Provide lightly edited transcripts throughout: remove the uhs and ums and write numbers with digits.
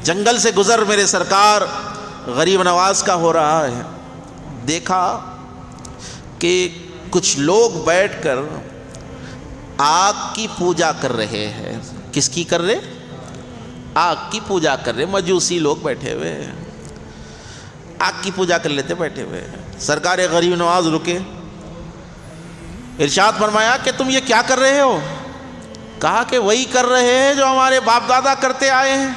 جنگل سے گزر میرے سرکار غریب نواز کا ہو رہا ہے، دیکھا کہ کچھ لوگ بیٹھ کر آگ کی پوجا کر رہے ہیں۔ کس کی کر رہے؟ آگ کی پوجا کر رہے، مجوسی لوگ بیٹھے ہوئے ہیں، آگ کی پوجا کر لیتے بیٹھے ہوئے ہیں۔ سرکار غریب نواز رکے، ارشاد فرمایا کہ تم یہ کیا کر رہے ہو؟ کہا کہ وہی کر رہے ہیں جو ہمارے باپ دادا کرتے آئے ہیں۔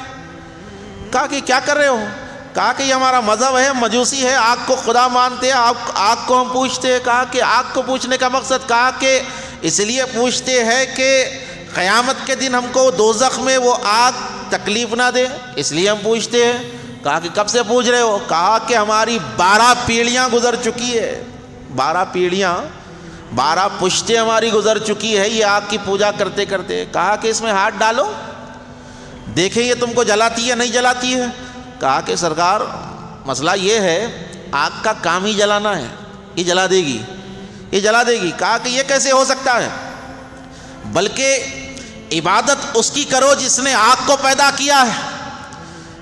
کہا کہ کیا کر رہے ہو؟ کہا کہ یہ ہمارا مذہب ہے، مجوسی ہے، آگ کو خدا مانتے ہیں، آگ کو ہم پوجتے ہیں۔ کہا کہ آگ کو پوجنے کا مقصد؟ کہا کہ اس لیے پوجتے ہیں کہ قیامت کے دن ہم کو دوزخ میں وہ آگ تکلیف نہ دے، اس لیے ہم پوجتے ہیں۔ کہا کہ کب سے پوج رہے ہو؟ کہا کہ ہماری 12 پیڑھیاں گزر چکی ہے، 12 پیڑھیاں، 12 پشتیں ہماری گزر چکی ہے یہ آگ کی پوجا کرتے کرتے۔ کہا کہ اس میں ہاتھ ڈالو، دیکھیں یہ تم کو جلاتی ہے نہیں جلاتی ہے؟ کہا کہ سرکار مسئلہ یہ ہے آگ کا کام ہی جلانا ہے، یہ جلا دے گی، یہ جلا دے گی۔ کہا کہ یہ کیسے ہو سکتا ہے؟ بلکہ عبادت اس کی کرو جس نے آگ کو پیدا کیا ہے،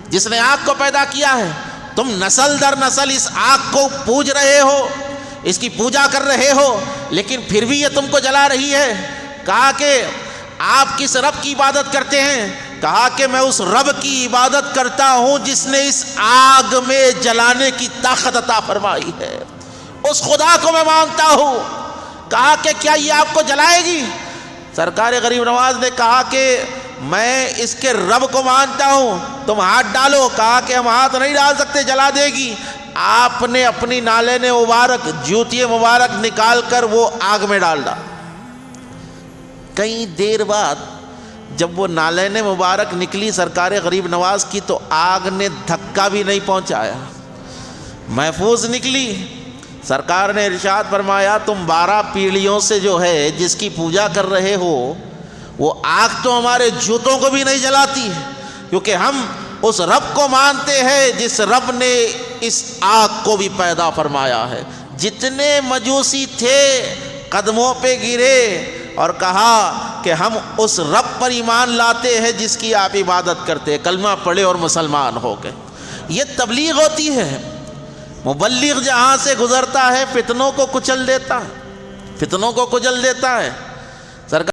جس نے آگ کو پیدا کیا ہے۔ تم نسل در نسل اس آگ کو پوج رہے ہو، اس کی پوجا کر رہے ہو، لیکن پھر بھی یہ تم کو جلا رہی ہے۔ کہا کہ آپ کس رب کی عبادت کرتے ہیں؟ کہا کہ میں اس رب کی عبادت کرتا ہوں جس نے اس آگ میں جلانے کی طاقت عطا فرمائی ہے، اس خدا کو میں مانتا ہوں۔ کہا کہ کیا یہ آپ کو جلائے گی؟ سرکار غریب نواز نے کہا کہ میں اس کے رب کو مانتا ہوں، تم ہاتھ ڈالو۔ کہا کہ ہم ہاتھ نہیں ڈال سکتے، جلا دے گی۔ آپ نے اپنی نالین مبارک، جوتی مبارک نکال کر وہ آگ میں ڈال ڈالا۔ کئی دیر بعد جب وہ نالین مبارک نکلی سرکار غریب نواز کی تو آگ نے دھکا بھی نہیں پہنچایا، محفوظ نکلی۔ سرکار نے ارشاد فرمایا تم 12 پیڑھیوں سے جو ہے جس کی پوجا کر رہے ہو وہ آگ تو ہمارے جوتوں کو بھی نہیں جلاتی ہے، کیونکہ ہم اس رب کو مانتے ہیں جس رب نے اس آگ کو بھی پیدا فرمایا ہے۔ جتنے مجوسی تھے قدموں پہ گرے اور کہا کہ ہم اس رب پر ایمان لاتے ہیں جس کی آپ عبادت کرتے ہیں، کلمہ پڑھے اور مسلمان ہو گئے۔ یہ تبلیغ ہوتی ہے۔ مبلغ جہاں سے گزرتا ہے فتنوں کو کچل دیتا ہے، فتنوں کو کچل دیتا ہے۔